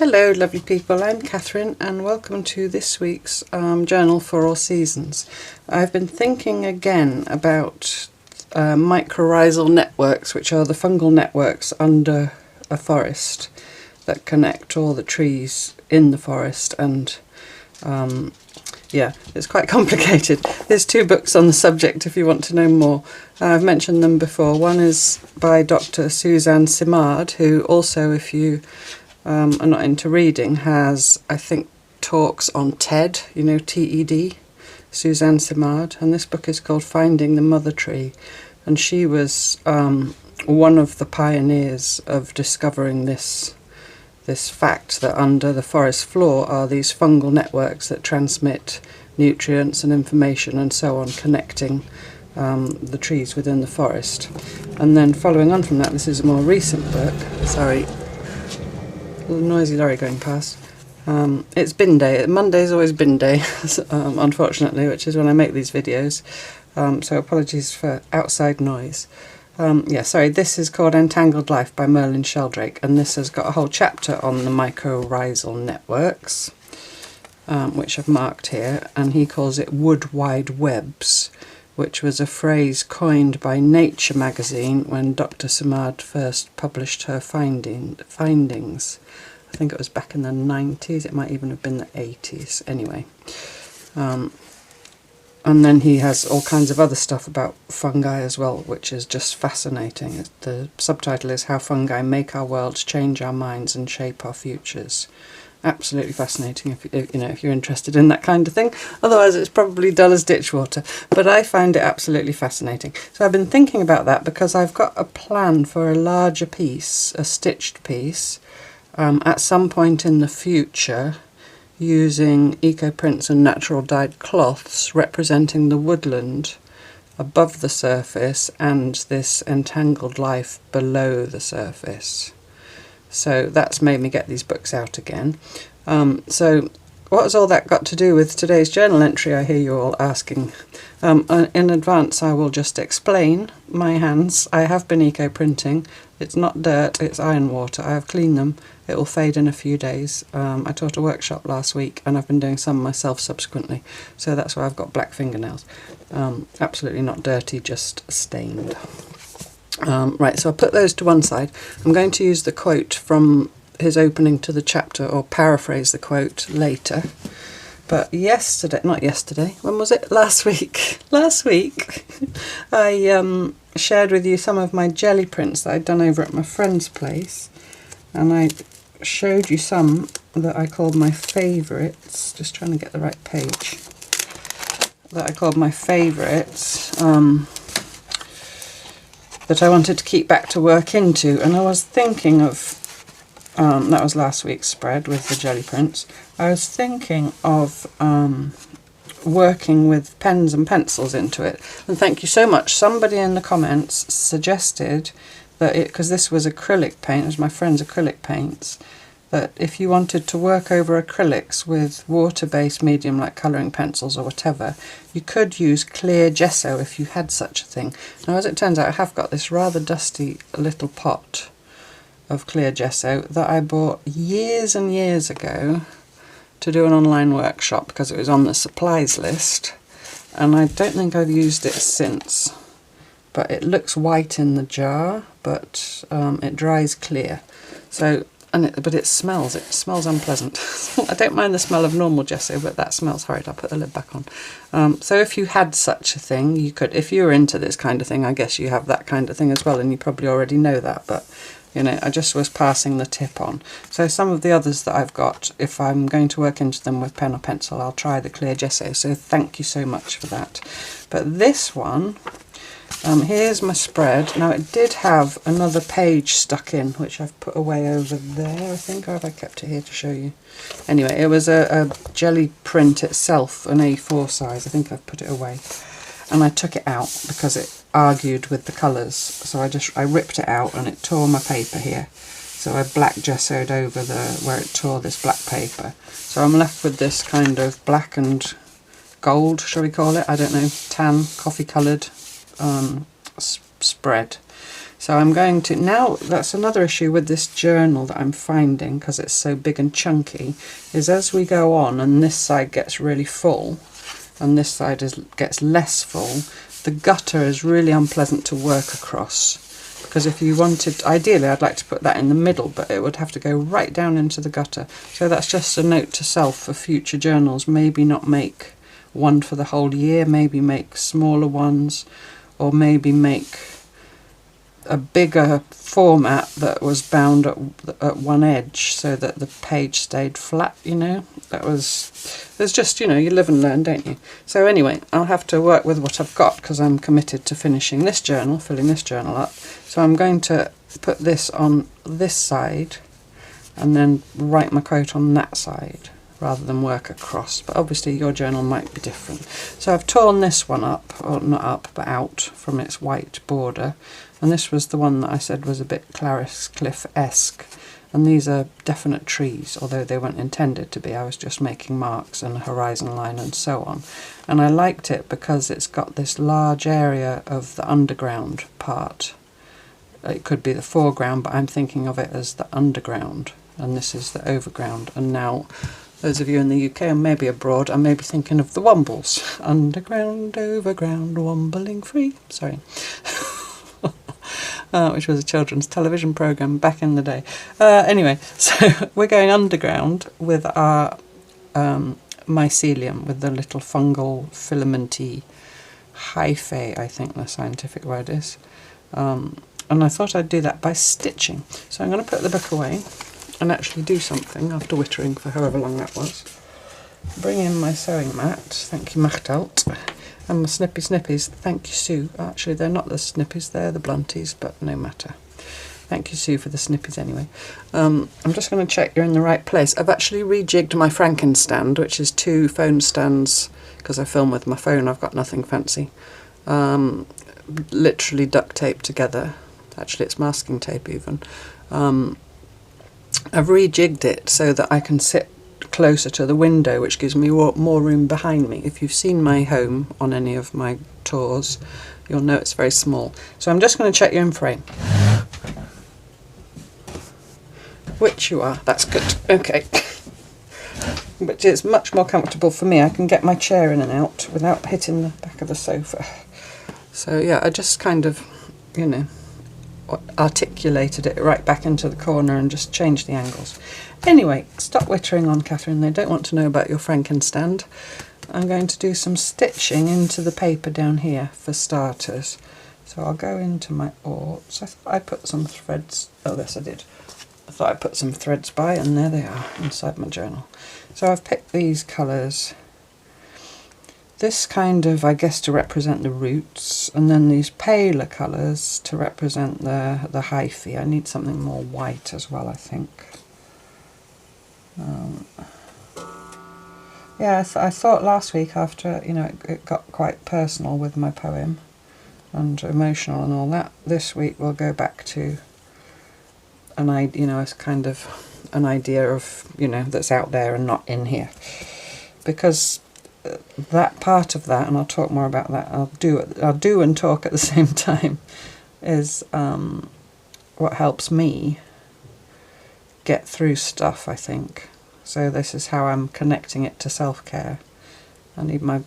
Hello lovely people, I'm Catherine and welcome to this week's journal for all seasons. I've been thinking again about mycorrhizal networks, which are the fungal networks under a forest that connect all the trees in the forest, and yeah, it's quite complicated. There's two books on the subject if you want to know more. I've mentioned them before. One is by Dr. Suzanne Simard, who also, if you are not into reading, has, I think, talks on TED, you know, TED, Suzanne Simard, and this book is called Finding the Mother Tree, and she was one of the pioneers of discovering this fact that under the forest floor are these fungal networks that transmit nutrients and information and so on, connecting the trees within the forest. And then following on from that, this is a more recent book. Sorry, a noisy lorry going past. It's bin day. Monday's always bin day, unfortunately, which is when I make these videos. So apologies for outside noise. This is called Entangled Life by Merlin Sheldrake, and this has got a whole chapter on the mycorrhizal networks, which I've marked here, and he calls it wood wide webs, which was a phrase coined by Nature magazine when Dr. Simard first published her findings. I think it was back in the 90s, it might even have been the 80s, anyway. And then he has all kinds of other stuff about fungi as well, which is just fascinating. The subtitle is How Fungi Make Our Worlds, Change Our Minds and Shape Our Futures. Absolutely fascinating if you're interested in that kind of thing. Otherwise it's probably dull as ditch water, but I find it absolutely fascinating. So I've been thinking about that because I've got a plan for a larger piece, a stitched piece, at some point in the future, using eco prints and natural dyed cloths representing the woodland above the surface and this entangled life below the surface. So that's made me get these books out again. So what has all that got to do with today's journal entry, I hear you all asking? In advance I will just explain my hands. I have been eco printing. It's not dirt, it's iron water. I have cleaned them. It will fade in a few days. I taught a workshop last week and I've been doing some myself subsequently, so that's why I've got black fingernails. Absolutely not dirty, just stained. Right, so I'll put those to one side. I'm going to use the quote from his opening to the chapter, or paraphrase the quote later. But not yesterday, when was it? Last week. Last week I shared with you some of my jelly prints that I'd done over at my friend's place, and I showed you some that I called my favourites. Just trying to get the right page. That I called my favourites, that I wanted to keep back to work into, and I was thinking of, that was last week's spread with the jelly prints. I was thinking of working with pens and pencils into it, and thank you so much. Somebody in the comments suggested that because this was acrylic paint, it was my friend's acrylic paints, that if you wanted to work over acrylics with water-based medium like colouring pencils or whatever, you could use clear gesso if you had such a thing. Now, as it turns out, I have got this rather dusty little pot of clear gesso that I bought years and years ago to do an online workshop because it was on the supplies list, and I don't think I've used it since. But it looks white in the jar, but it dries clear. So, but it smells unpleasant. I don't mind the smell of normal gesso, but that smells horrid. I'll put the lid back on. So if you had such a thing, you could, if you were into this kind of thing, I guess you have that kind of thing as well, and you probably already know that, but you know, I just was passing the tip on. So some of the others that I've got, if I'm going to work into them with pen or pencil, I'll try the clear gesso, so thank you so much for that. But this one, here's my spread. Now it did have another page stuck in, which I've put away over there, I think, or have I kept it here to show you? Anyway, it was a jelly print itself, an A4 size. I think I've put it away. And I took it out because it argued with the colours. So I ripped it out and it tore my paper here. So I black gessoed over where it tore this black paper. So I'm left with this kind of black and gold, shall we call it? I don't know, tan, coffee coloured spread. So I'm going to, now that's another issue with this journal that I'm finding, because it's so big and chunky, is as we go on and this side gets really full and this side gets less full, the gutter is really unpleasant to work across. Because if you wanted, ideally I'd like to put that in the middle, but it would have to go right down into the gutter. So that's just a note to self for future journals. Maybe not make one for the whole year, maybe make smaller ones, or maybe make a bigger format that was bound at one edge so that the page stayed flat, you know. There's just, you know, you live and learn, don't you? So anyway, I'll have to work with what I've got because I'm committed to finishing this journal, filling this journal up. So I'm going to put this on this side and then write my quote on that side rather than work across. But obviously your journal might be different. So I've torn this one up, or not up, but out from its white border. And this was the one that I said was a bit Clarice Cliff-esque. And these are definite trees, although they weren't intended to be. I was just making marks and a horizon line and so on. And I liked it because it's got this large area of the underground part. It could be the foreground, but I'm thinking of it as the underground. And this is the overground. And now, those of you in the UK and maybe abroad, I may be thinking of the Wombles. Underground, overground, wombling free. Sorry. Which was a children's television programme back in the day. Anyway, so we're going underground with our mycelium, with the little fungal filamenty hyphae, I think the scientific word is. And I thought I'd do that by stitching. So I'm going to put the book away and actually do something after wittering for however long that was. Bring in my sewing mat, thank you Machtelt. And my snippies, thank you Sue. Actually they're not the snippies, they're the blunties, but no matter. Thank you Sue for the snippies anyway. I'm just going to check you're in the right place. I've actually rejigged my Frankenstand, which is 2 phone stands, because I film with my phone, I've got nothing fancy. Literally duct taped together. Actually it's masking tape even. I've rejigged it so that I can sit closer to the window, which gives me more room behind me. If you've seen my home on any of my tours, you'll know it's very small. So I'm just going to check you're in frame. Which you are, that's good. Okay. But it's much more comfortable for me. I can get my chair in and out without hitting the back of the sofa. So yeah, I just kind of, you know, articulated it right back into the corner and just changed the angles. Anyway, stop wittering on, Catherine. They don't want to know about your Frankenstand. I'm going to do some stitching into the paper down here for starters. So I'll go into my orts. I thought I put some threads. Oh, yes, I did. I thought I put some threads by, and there they are inside my journal. So I've picked these colours. This kind of, I guess, to represent the roots, and then these paler colours to represent the hyphae. I need something more white as well, I think. Yeah, I thought last week after, you know, it got quite personal with my poem and emotional and all that. This week we'll go back to an idea, you know, as kind of an idea of, you know, that's out there and not in here, because that part of that, and I'll talk more about that. I'll do and talk at the same time. Is what helps me get through stuff, I think. So this is how I'm connecting it to self-care. I need my.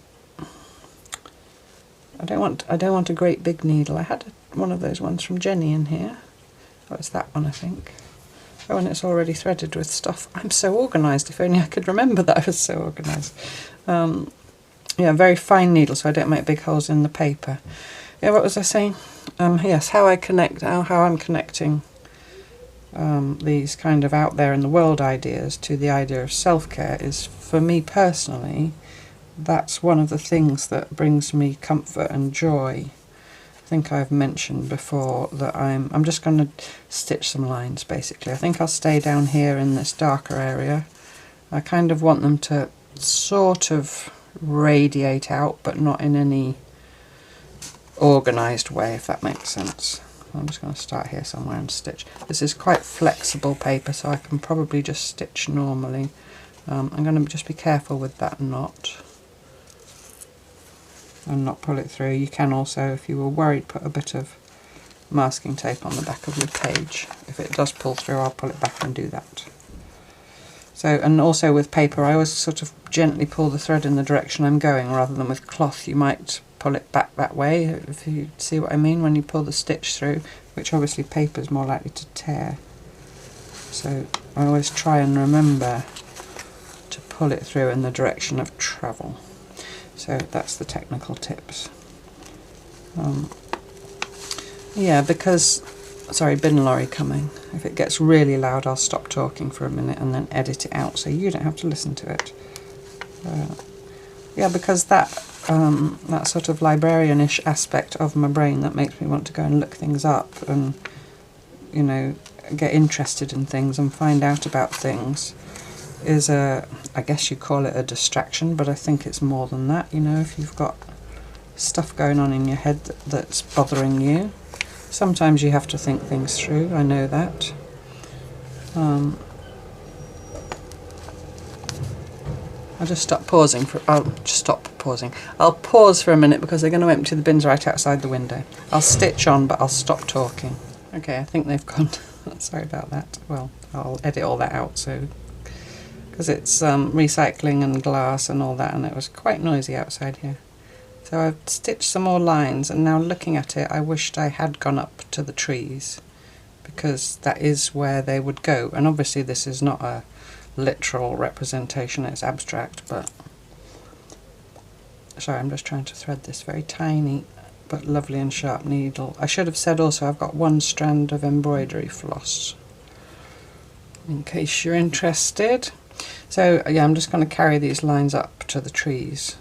I don't want a great big needle. I had one of those ones from Jenny in here. Oh, it's that one, I think. Oh, and it's already threaded with stuff. I'm so organised. If only I could remember that I was so organised. Yeah, very fine needle, so I don't make big holes in the paper. Yeah, what was I saying? Yes, how I'm connecting these kind of out there in the world ideas to the idea of self-care is, for me personally, that's one of the things that brings me comfort and joy. I think I've mentioned before that I'm just going to stitch some lines basically. I think I'll stay down here in this darker area. I kind of want them to sort of radiate out, but not in any organised way, if that makes sense. I'm just going to start here somewhere and stitch. This is quite flexible paper, so I can probably just stitch normally. I'm going to just be careful with that knot and not pull it through. You can also, if you were worried, put a bit of masking tape on the back of your page. If it does pull through, I'll pull it back and do that. So, and also with paper, I always sort of gently pull the thread in the direction I'm going, rather than with cloth you might pull it back that way, if you see what I mean, when you pull the stitch through, which obviously paper is more likely to tear. So I always try and remember to pull it through in the direction of travel. So that's the technical tips. Yeah, because, sorry, bin lorry coming. If it gets really loud, I'll stop talking for a minute and then edit it out so you don't have to listen to it. Yeah, because that sort of librarianish aspect of my brain that makes me want to go and look things up and, you know, get interested in things and find out about things is I guess you call it a distraction, but I think it's more than that. You know, if you've got stuff going on in your head that's bothering you, sometimes you have to think things through, I know that. I'll just stop pausing I'll pause for a minute because they're going to empty the bins right outside the window. I'll stitch on, but I'll stop talking. Okay, I think they've gone. Sorry about that. Well, I'll edit all that out, so because it's recycling and glass and all that, and it was quite noisy outside here. So I've stitched some more lines, and now looking at it, I wished I had gone up to the trees, because that is where they would go. And obviously this is not a literal representation, it's abstract, but sorry, I'm just trying to thread this very tiny but lovely and sharp needle. I should have said also I've got one strand of embroidery floss, in case you're interested. So yeah, I'm just going to carry these lines up to the trees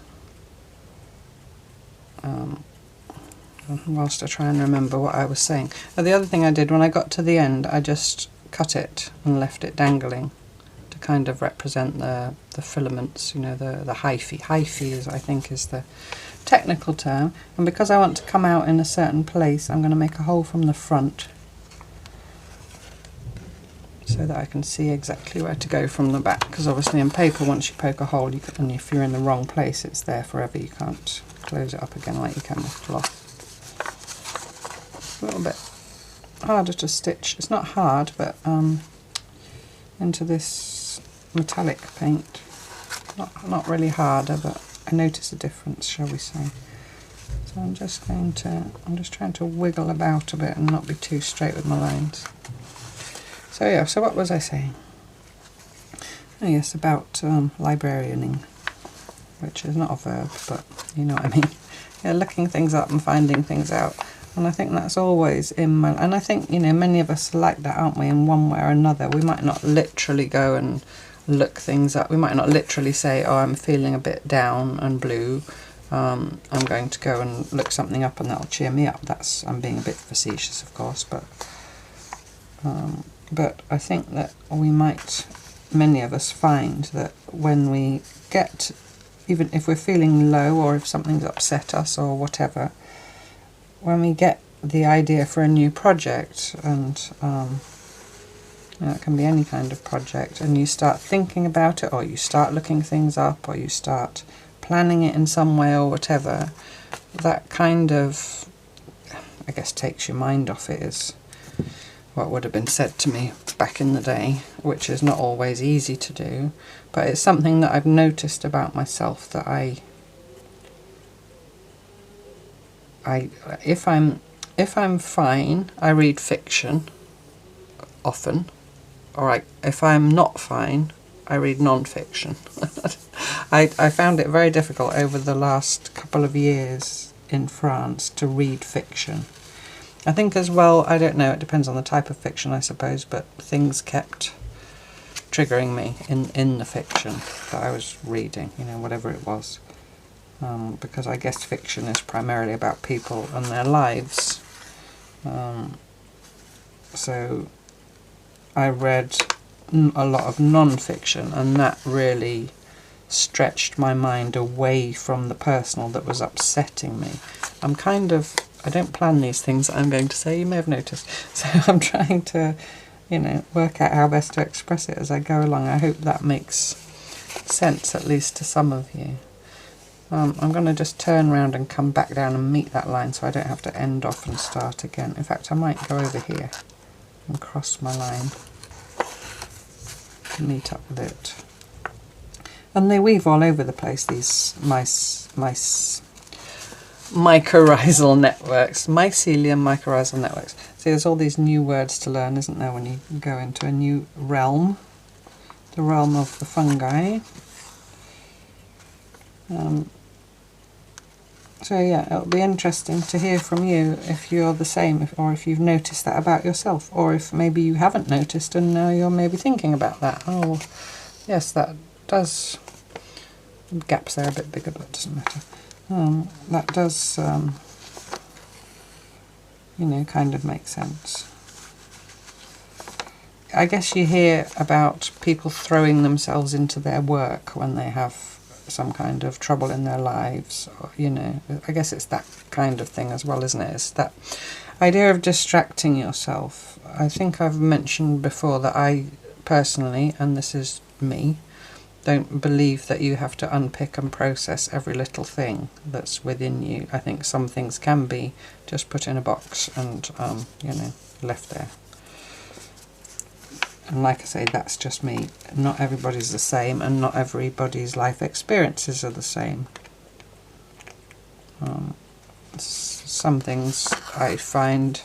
whilst I try and remember what I was saying. Now, the other thing I did when I got to the end, I just cut it and left it dangling to kind of represent the filaments, you know, the hyphae. Hyphae is, I think, is the technical term. And because I want to come out in a certain place, I'm going to make a hole from the front so that I can see exactly where to go from the back, because obviously in paper, once you poke a hole, and if you're in the wrong place, it's there forever. You can't close it up again like you can with cloth. A little bit harder to stitch. It's not hard, but into this metallic paint, not really harder, but I notice a difference, shall we say. So I'm just trying to wiggle about a bit and not be too straight with my lines. So yeah, so what was I saying? Oh yes, about librarianing, which is not a verb, but you know what I mean. Yeah, looking things up and finding things out. And I think that's always in my... And I think, you know, many of us are like that, aren't we, in one way or another. We might not literally go and look things up. We might not literally say, oh, I'm feeling a bit down and blue. I'm going to go and look something up and that'll cheer me up. I'm being a bit facetious, of course, but I think that many of us find that when we get, even if we're feeling low or if something's upset us or whatever, when we get the idea for a new project, and you know, it can be any kind of project, and you start thinking about it, or you start looking things up, or you start planning it in some way or whatever, that kind of, I guess, takes your mind off it, is what would have been said to me back in the day, which is not always easy to do, but it's something that I've noticed about myself, that if I'm fine, I read fiction often, or if I'm not fine, I read non-fiction. I found it very difficult over the last couple of years in France to read fiction. I think as well, I don't know, it depends on the type of fiction, I suppose, but things kept triggering me in the fiction that I was reading, you know, whatever it was. Because I guess fiction is primarily about people and their lives. So I read a lot of non-fiction, and that really stretched my mind away from the personal that was upsetting me. I don't plan these things that I'm going to say, you may have noticed. So I'm trying to, you know, work out how best to express it as I go along. I hope that makes sense, at least to some of you. I'm going to just turn around and come back down and meet that line so I don't have to end off and start again. In fact, I might go over here and cross my line, meet up with it. And they weave all over the place, these mycorrhizal networks, mycelium mycorrhizal networks. See, there's all these new words to learn, isn't there, when you go into a new realm, the realm of the fungi. So yeah, it'll be interesting to hear from you if you're the same, or if you've noticed that about yourself, or if maybe you haven't noticed and now you're maybe thinking about that. Oh, yes, that does, gaps there a bit bigger, but it doesn't matter. That does, you know, kind of make sense. I guess you hear about people throwing themselves into their work when they have some kind of trouble in their lives, or, you know, I guess it's that kind of thing as well, isn't it? It's that idea of distracting yourself. I think I've mentioned before that I personally, and this is me, don't believe that you have to unpick and process every little thing that's within you. I think some things can be just put in a box and, you know, left there. And like I say, that's just me. Not everybody's the same, and not everybody's life experiences are the same. Some things I find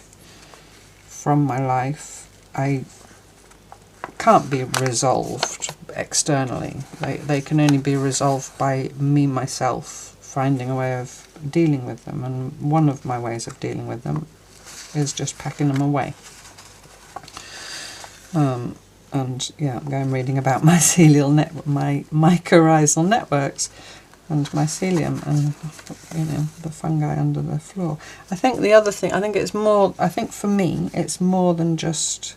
from my life I can't be resolved externally. They can only be resolved by me, myself, finding a way of dealing with them. And one of my ways of dealing with them is just packing them away. And yeah, I'm going reading about my mycorrhizal networks and mycelium and, you know, the fungi under the floor. I think the other thing, I think for me, it's more than just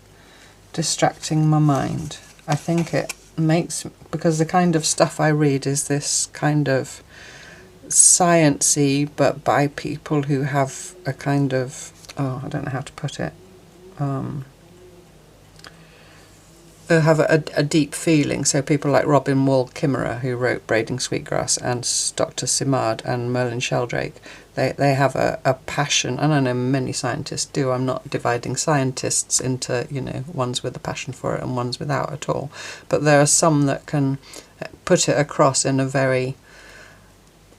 distracting my mind. I think it makes, because the kind of stuff I read is this kind of science-y, but by people who have a kind of, I don't know how to put it, who have a deep feeling. So people like Robin Wall Kimmerer, who wrote Braiding Sweetgrass, and Dr. Simard and Merlin Sheldrake, they have a passion, and I know many scientists do. I'm not dividing scientists into, you know, ones with a passion for it and ones without at all. But there are some that can put it across in a very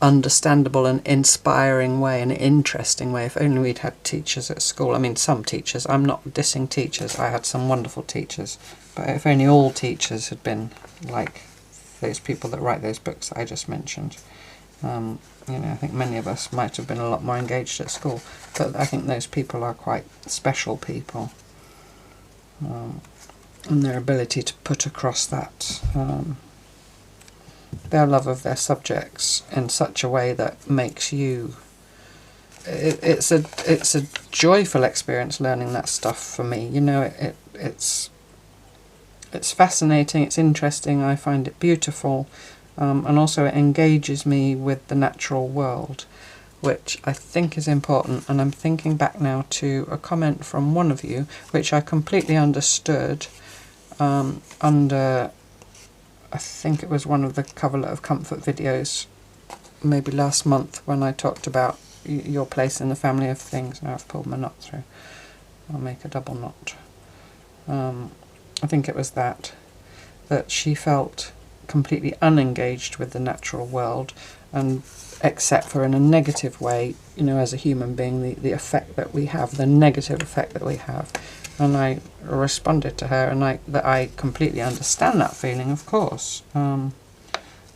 understandable and inspiring way, an interesting way. If only we'd had teachers at school. I mean, some teachers, I'm not dissing teachers, I had some wonderful teachers, but if only all teachers had been like those people that write those books that I just mentioned. You know, I think many of us might have been a lot more engaged at school, but I think those people are quite special people, and their ability to put across that their love of their subjects in such a way that makes you, it's a joyful experience learning that stuff for me. You know, it's fascinating, it's interesting, I find it beautiful, and also it engages me with the natural world, which I think is important. And I'm thinking back now to a comment from one of you, which I completely understood under, I think it was one of the Coverlet of Comfort videos, maybe last month, when I talked about your place in the family of things. Now I've pulled my knot through. I'll make a double knot. I think it was that she felt completely unengaged with the natural world, and except for in a negative way, you know, as a human being, the effect that we have, the negative effect that we have. And I responded to her, and that I completely understand that feeling, of course. But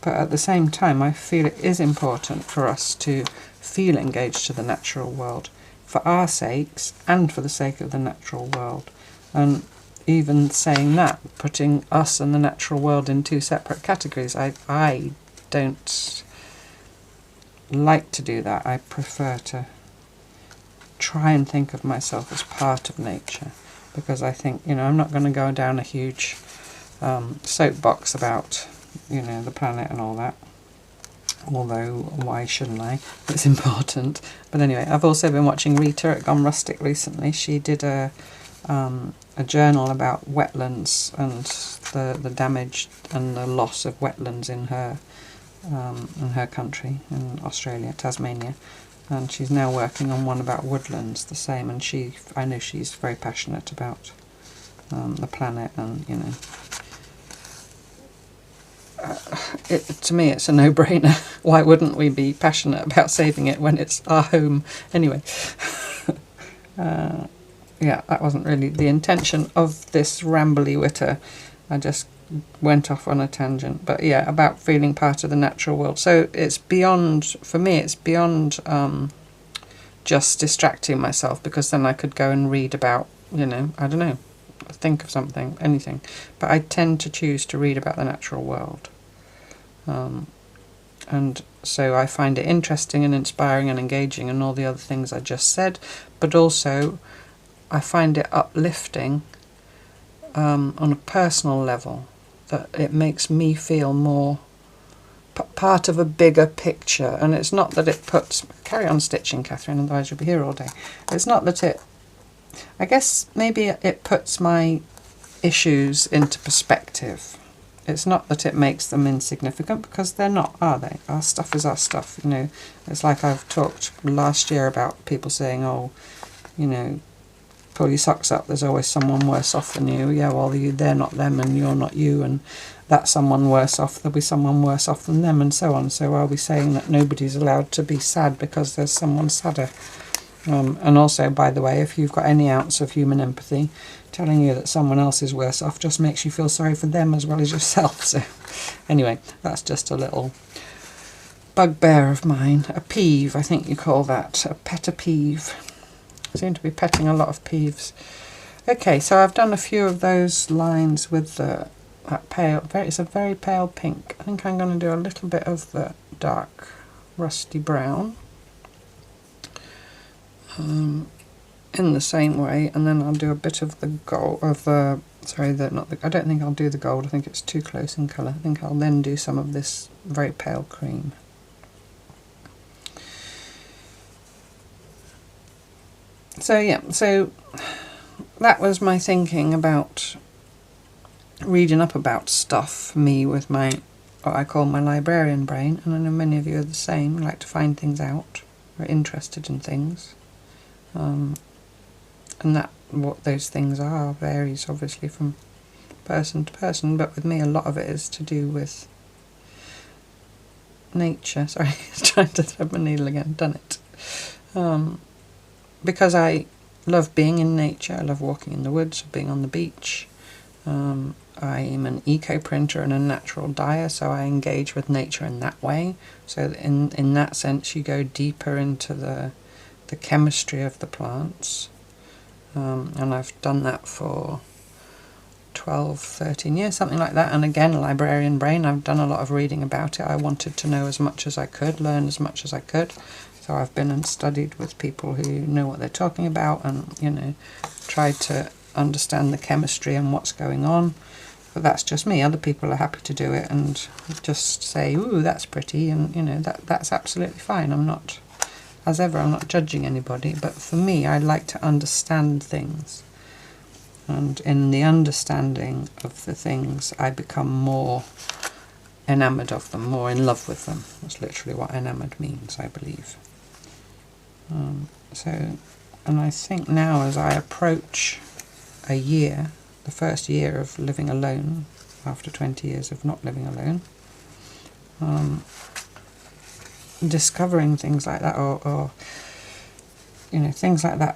at the same time, I feel it is important for us to feel engaged to the natural world, for our sakes and for the sake of the natural world. And even saying that, putting us and the natural world in two separate categories, I don't like to do that. I prefer to try and think of myself as part of nature, because I think, you know, I'm not going to go down a huge soapbox about, you know, the planet and all that, although why shouldn't I? It's important. But anyway, I've also been watching Rita at Gone Rustic recently. She did a journal about wetlands and the damage and the loss of wetlands in her in her country, in Australia, Tasmania, and she's now working on one about woodlands, the same, and I know she's very passionate about the planet, and to me it's a no-brainer. Why wouldn't we be passionate about saving it when it's our home anyway? Yeah, that wasn't really the intention of this rambly witter. I just went off on a tangent, but yeah, about feeling part of the natural world. So it's beyond, for me, it's beyond just distracting myself, because then I could go and read about, I don't know, think of something, anything. But I tend to choose to read about the natural world. And so I find it interesting and inspiring and engaging and all the other things I just said, but also I find it uplifting on a personal level, that it makes me feel more part of a bigger picture. And it's not that it puts... Carry on stitching, Catherine, otherwise you'll be here all day. It's not that it... I guess maybe it puts my issues into perspective. It's not that it makes them insignificant, because they're not, are they? Our stuff is our stuff, It's like I've talked last year about people saying, oh, pull your socks up, there's always someone worse off than you. Yeah, well, they're not them and you're not you, and that's someone worse off, there'll be someone worse off than them, and so on. So are we saying that nobody's allowed to be sad because there's someone sadder? And also, by the way, if you've got any ounce of human empathy, telling you that someone else is worse off just makes you feel sorry for them as well as yourself. So anyway, that's just a little bugbear of mine. A peeve, I think you call that. A pet peeve. I seem to be petting a lot of peeves. Okay, so I've done a few of those lines with that pale, it's a very pale pink. I think I'm going to do a little bit of the dark rusty brown. In the same way, and then I'll do a bit of the gold, I don't think I'll do the gold, I think it's too close in colour. I think I'll then do some of this very pale cream. So yeah, so that was my thinking about reading up about stuff, me with my, what I call my librarian brain, and I know many of you are the same, like to find things out, are interested in things. And that what those things are varies obviously from person to person, but with me a lot of it is to do with nature. Sorry, trying to thread my needle again, done it. Because I love being in nature, I love walking in the woods, being on the beach. I'm an eco-printer and a natural dyer, so I engage with nature in that way. So in that sense you go deeper into the chemistry of the plants. And I've done that for 12, 13 years, something like that. And again, librarian brain, I've done a lot of reading about it. I wanted to know as much as I could, learn as much as I could. So I've been and studied with people who know what they're talking about, and, tried to understand the chemistry and what's going on. But that's just me. Other people are happy to do it and just say, ooh, that's pretty, and, that's absolutely fine. I'm not... As ever, I'm not judging anybody, but for me, I like to understand things. And in the understanding of the things, I become more enamoured of them, more in love with them. That's literally what enamoured means, I believe. And I think now as I approach a year, the first year of living alone, after 20 years of not living alone, discovering things like that, or things like that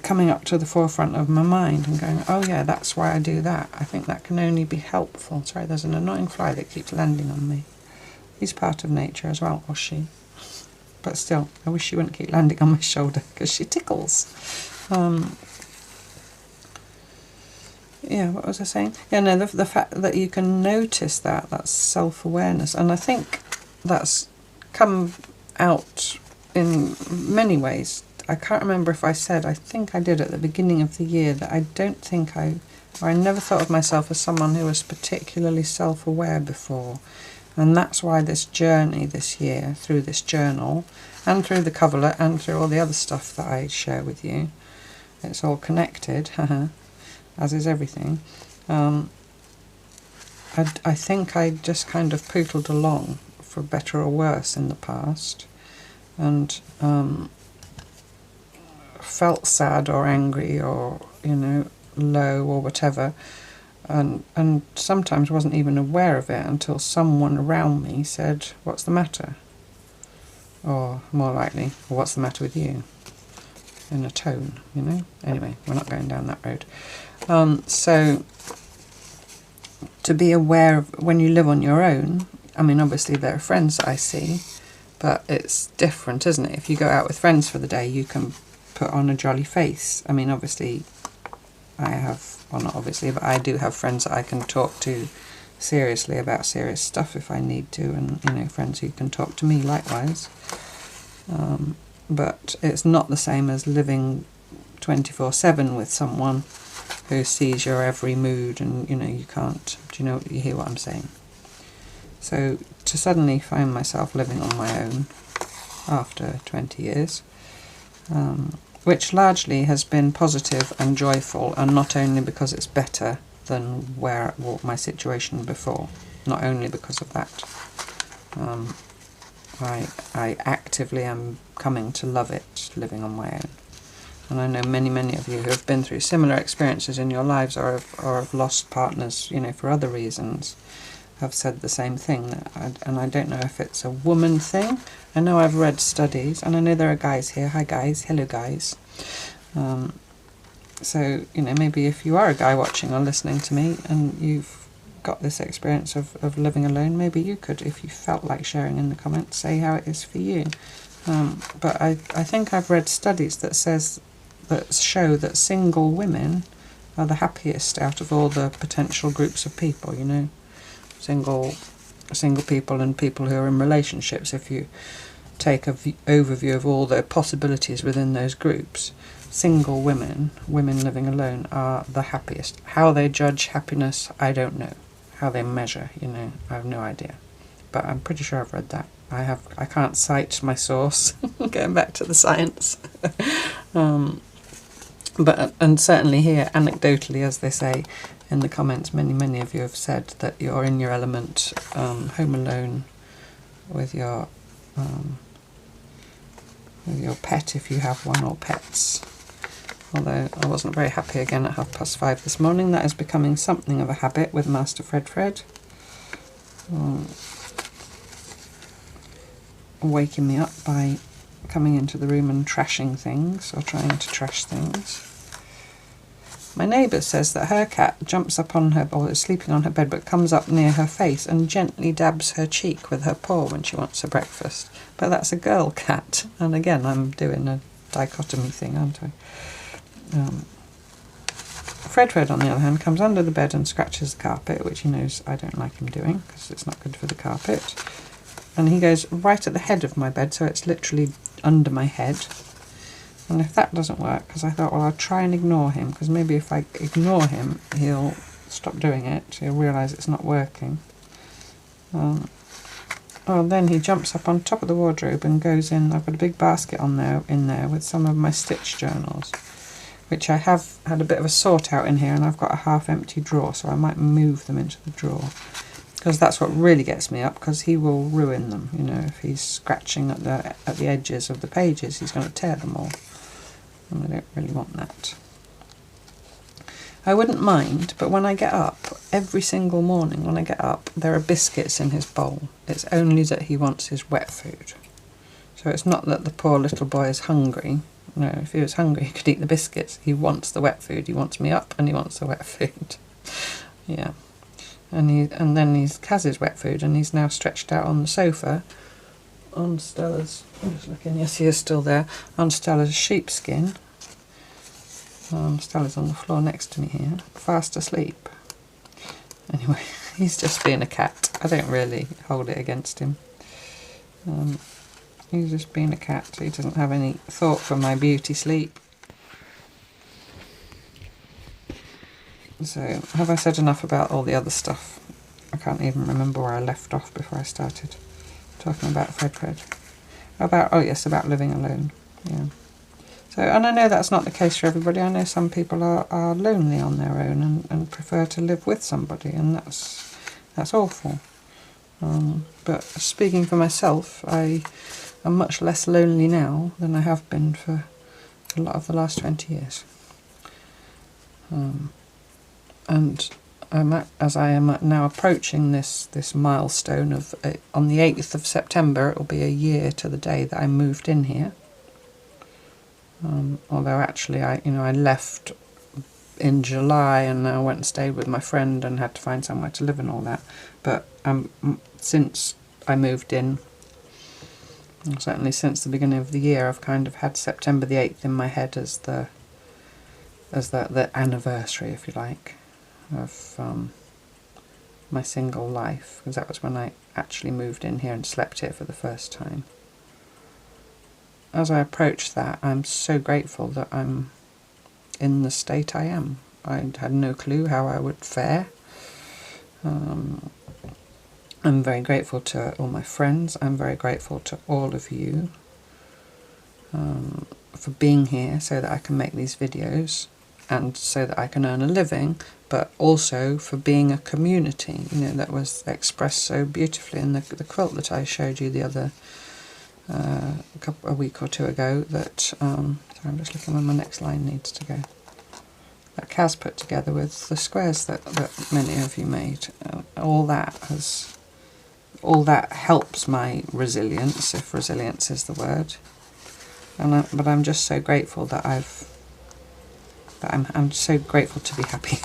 coming up to the forefront of my mind and going, oh yeah, that's why I do that. I think that can only be helpful. Sorry, there's an annoying fly that keeps landing on me. He's part of nature as well, or she. But still, I wish she wouldn't keep landing on my shoulder, because she tickles. Yeah, what was I saying? Yeah, no, the fact that you can notice that's self-awareness. And I think that's come out in many ways. I can't remember if I said, I think I did at the beginning of the year, that I don't think I never thought of myself as someone who was particularly self-aware before. And that's why this journey this year, through this journal, and through the coverlet, and through all the other stuff that I share with you, it's all connected, as is everything. I think I just kind of pootled along for better or worse in the past, and felt sad or angry or, you know, low or whatever, and sometimes wasn't even aware of it until someone around me said, "What's the matter?" Or more likely, "What's the matter with you?" in a tone, you know. Anyway, we're not going down that road. So to be aware of when you live on your own, I mean, obviously there are friends that I see, but it's different, isn't it? If you go out with friends for the day, you can put on a jolly face. I mean, obviously I have, well, not obviously, but I do have friends that I can talk to seriously about serious stuff if I need to, and, you know, friends who can talk to me likewise. But it's not the same as living 24/7 with someone who sees your every mood, and, you know, you can't, do you hear what I'm saying? So to suddenly find myself living on my own after 20 years, which largely has been positive and joyful, and not only because it's better than my situation before, not only because of that. I actively am coming to love it, living on my own. And I know many, many of you who have been through similar experiences in your lives, or have lost partners, you know, for other reasons, have said the same thing. And I don't know if it's a woman thing. I know I've read studies, and I know there are guys here. Hi guys, hello guys. So, you know, maybe if you are a guy watching or listening to me and you've got this experience of living alone, maybe you could, if you felt like sharing in the comments, say how it is for you. But I think I've read studies that show that single women are the happiest out of all the potential groups of people, you know. Single people and people who are in relationships. If you take an overview of all the possibilities within those groups, single women living alone are the happiest. How they judge happiness, I don't know. How they measure, you know, I have no idea. But I'm pretty sure I've read that. I can't cite my source, going back to the science. And certainly here, anecdotally, as they say in the comments, many of you have said that you're in your element, home alone with your pet, if you have one, or pets. Although I wasn't very happy again at 5:30 this morning. That is becoming something of a habit with Master Fred. Waking me up by coming into the room and trashing things, or trying to trash things. My neighbour says that her cat jumps up on her, or is sleeping on her bed, but comes up near her face and gently dabs her cheek with her paw when she wants her breakfast. But that's a girl cat. And again, I'm doing a dichotomy thing, aren't I? Fred, on the other hand, comes under the bed and scratches the carpet, which he knows I don't like him doing, because it's not good for the carpet. And he goes right at the head of my bed, so it's literally under my head. And if that doesn't work, because I thought, well, I'll try and ignore him, because maybe if I ignore him, he'll stop doing it. He'll realise it's not working. Then he jumps up on top of the wardrobe and goes in. I've got a big basket in there with some of my stitch journals, which I have had a bit of a sort out in here, and I've got a half-empty drawer, so I might move them into the drawer, because that's what really gets me up, because he will ruin them. You know, if he's scratching at the edges of the pages, he's going to tear them all, and I don't really want that. I wouldn't mind, but when I get up, every single morning when I get up, there are biscuits in his bowl. It's only that he wants his wet food. So it's not that the poor little boy is hungry. No, if he was hungry, he could eat the biscuits. He wants the wet food. He wants me up, and he wants the wet food. Yeah. And then he has his wet food, and he's now stretched out on the sofa on Stella's, I'm just looking, yes, he is still there, on Stella's sheepskin. Stella's on the floor next to me here, fast asleep. Anyway, he's just being a cat. I don't really hold it against him. He's just being a cat. He doesn't have any thought for my beauty sleep. So, have I said enough about all the other stuff? I can't even remember where I left off before I started talking about Fred. About living alone. Yeah. So, and I know that's not the case for everybody. I know some people are lonely on their own and prefer to live with somebody, and that's awful. But speaking for myself, I am much less lonely now than I have been for a lot of the last 20 years. And as I am now approaching this milestone of on the 8th of September, it will be a year to the day that I moved in here. Although actually I left in July and I went and stayed with my friend and had to find somewhere to live and all that. But since I moved in, certainly since the beginning of the year, I've kind of had September the 8th in my head as the anniversary, if you like, of my single life, because that was when I actually moved in here and slept here for the first time. As I approach that, I'm so grateful that I'm in the state I am. I had no clue how I would fare. I'm very grateful to all my friends. I'm very grateful to all of you for being here so that I can make these videos and so that I can earn a living, but also for being a community, that was expressed so beautifully in the quilt that I showed you the other a week or two ago. That sorry, I'm just looking where my next line needs to go. That Kaz put together with the squares that many of you made. All that helps my resilience, if resilience is the word. But I'm just so grateful that I'm so grateful to be happy.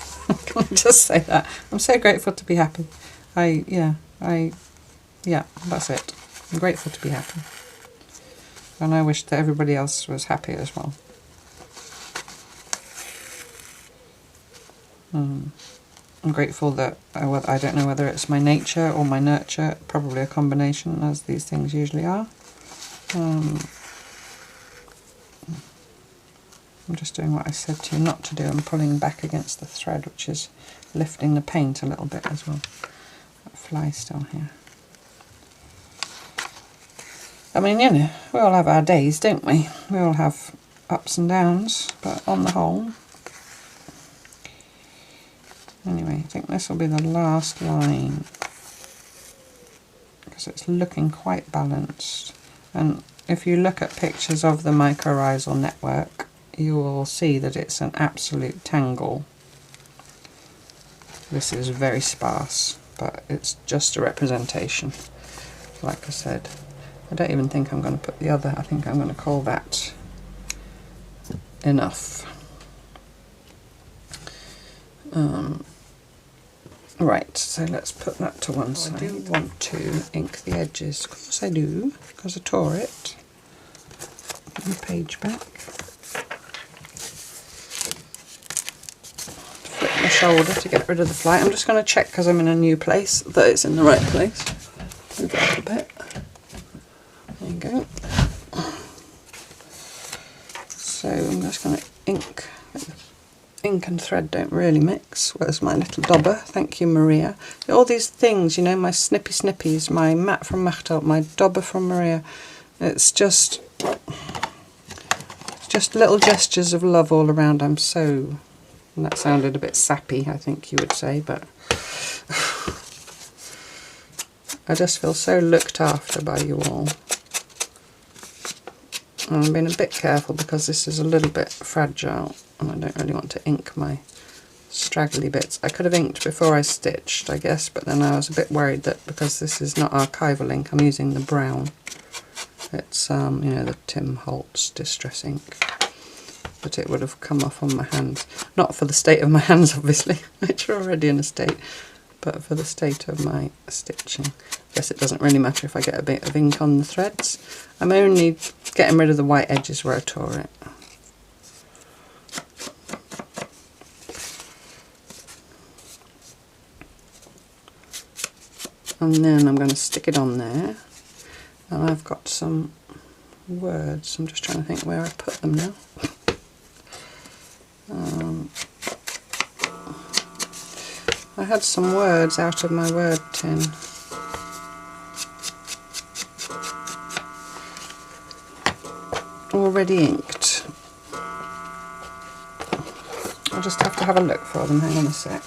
Can I just say that? I'm so grateful to be happy. That's it. I'm grateful to be happy. And I wish that everybody else was happy as well. I'm grateful that, I don't know whether it's my nature or my nurture, probably a combination, as these things usually are. I'm just doing what I said to you not to do. I'm pulling back against the thread, which is lifting the paint a little bit as well. That fly's still here. I mean, we all have our days, don't we? We all have ups and downs, but on the whole... Anyway, I think this will be the last line, because it's looking quite balanced. And if you look at pictures of the mycorrhizal network, you will see that it's an absolute tangle. This is very sparse, but it's just a representation. Like I said, I don't even think I'm going to put the other. I think I'm going to call that enough. Right, so let's put that to one side. I do want to ink the edges. Of course I do, because I tore it. Put the page back. Flip my shoulder to get rid of the fly. I'm just going to check, because I'm in a new place, that it's in the right place. Move it up a bit. There you go. So I'm just going to ink. Ink and thread don't really mix. Where's my little dauber? Thank you, Maria. All these things, my snippy snippies, my mat from Machtel, my dauber from Maria. It's just little gestures of love all around. And that sounded a bit sappy, I think you would say, but I just feel so looked after by you all. And I'm being a bit careful because this is a little bit fragile. And I don't really want to ink my straggly bits. I could have inked before I stitched, I guess, but then I was a bit worried that because this is not archival ink, I'm using the brown. It's, the Tim Holtz Distress ink. But it would have come off on my hands. Not for the state of my hands, obviously, which are already in a state, but for the state of my stitching. I guess it doesn't really matter if I get a bit of ink on the threads. I'm only getting rid of the white edges where I tore it. And then I'm going to stick it on there, and I've got some words. I'm just trying to think where I put them now. I had some words out of my word tin. Already inked. I'll just have to have a look for them. Hang on a sec.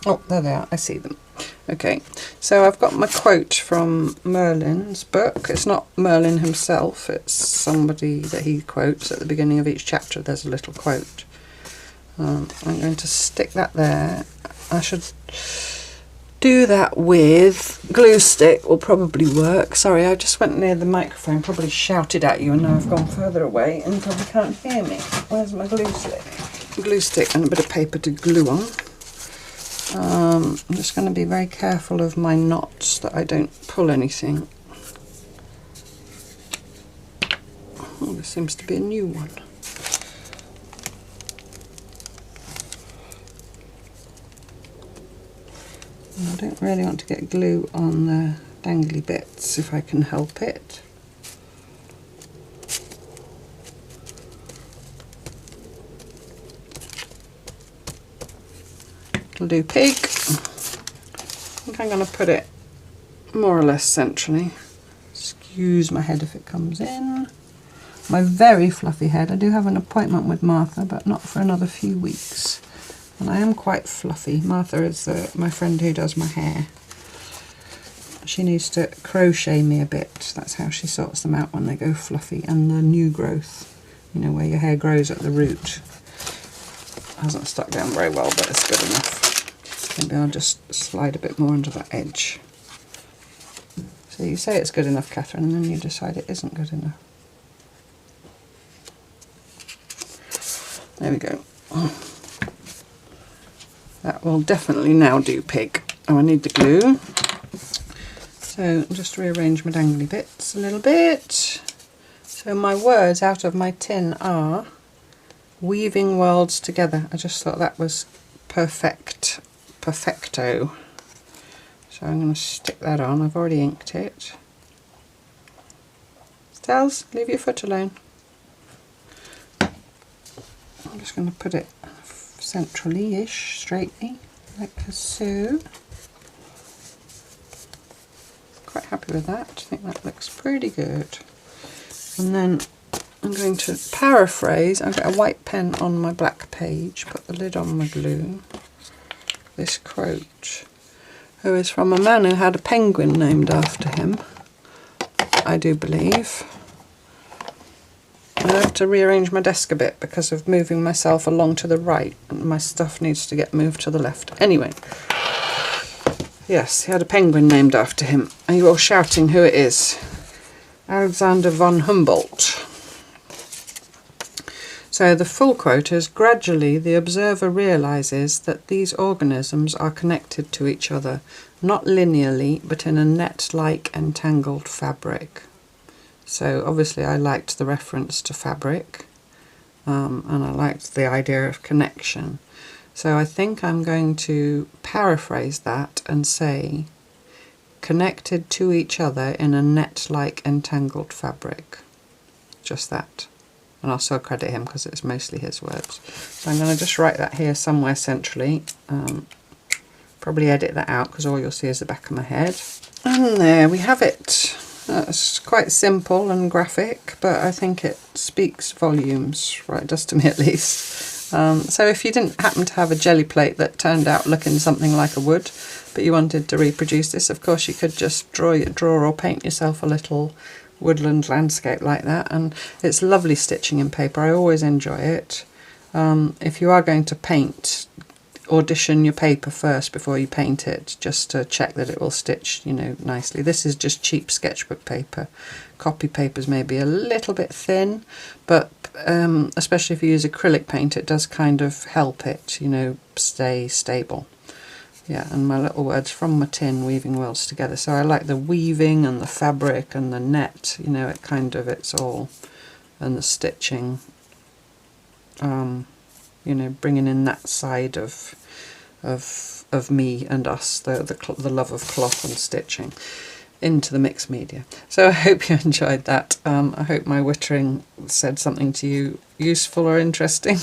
Oh, there they are, I see them. Okay, so I've got my quote from Merlin's book. It's not Merlin himself, it's somebody that he quotes at the beginning of each chapter. There's a little quote. I'm going to stick that there. I should do that with glue stick, will probably work. Sorry, I just went near the microphone, probably shouted at you, and now I've gone further away and you probably can't hear me. Where's my glue stick? Glue stick and a bit of paper to glue on. I'm just going to be very careful of my knots that I don't pull anything. Oh, there seems to be a new one. I don't really want to get glue on the dangly bits if I can help it. It'll do pig. I think I'm going to put it more or less centrally. Excuse my head if it comes in. My very fluffy head. I do have an appointment with Martha, but not for another few weeks. And I am quite fluffy. Martha is my friend who does my hair. She needs to crochet me a bit. That's how she sorts them out when they go fluffy. And the new growth, you know, where your hair grows at the root. Hasn't stuck down very well, but it's good enough. Maybe I'll just slide a bit more onto that edge. So you say it's good enough, Catherine, and then you decide it isn't good enough. There we go. That will definitely now do pig. Oh, I need the glue. So just rearrange my dangly bits a little bit. So my words out of my tin are weaving worlds together. I just thought that was perfecto. So I'm going to stick that on. I've already inked it. Stels, leave your foot alone. I'm just going to put it centrally-ish, straightly, like so. Quite happy with that. I think that looks pretty good. And then I'm going to paraphrase. I've got a white pen on my black page, put the lid on my glue. This quote, who is from a man who had a penguin named after him, I do believe. I have to rearrange my desk a bit because of moving myself along to the right, and my stuff needs to get moved to the left. Anyway, yes, he had a penguin named after him. Are you all shouting who it is? Alexander von Humboldt. So the full quote is, gradually the observer realises that these organisms are connected to each other, not linearly, but in a net-like entangled fabric. So obviously I liked the reference to fabric, and I liked the idea of connection. So I think I'm going to paraphrase that and say, connected to each other in a net-like entangled fabric. Just that. And I'll still credit him because it's mostly his words. So I'm going to just write that here somewhere centrally. Probably edit that out because all you'll see is the back of my head. And there we have it. It's quite simple and graphic, but I think it speaks volumes, right, does to me at least. So if you didn't happen to have a jelly plate that turned out looking something like a wood, but you wanted to reproduce this, of course you could just draw or paint yourself a little woodland landscape like that, and it's lovely stitching in paper. I always enjoy it. If you are going to paint, audition your paper first before you paint it, just to check that it will stitch, you know, nicely. This is just cheap sketchbook paper. Copy papers may be a little bit thin, but especially if you use acrylic paint, it does kind of help it, you know, stay stable. Yeah, and my little words from my tin, weaving worlds together. So I like the weaving and the fabric and the net, you know, it's all, and the stitching, you know, bringing in that side of me and us, the love of cloth and stitching, into the mixed media. So I hope you enjoyed that. I hope my wittering said something to you useful or interesting.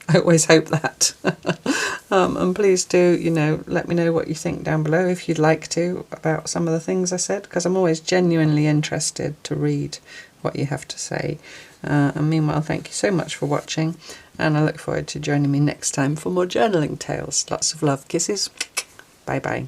I always hope that. And please do, you know, let me know what you think down below if you'd like to about some of the things I said, because I'm always genuinely interested to read what you have to say. And meanwhile, thank you so much for watching, and I look forward to joining me next time for more journaling tales. Lots of love, kisses, bye bye.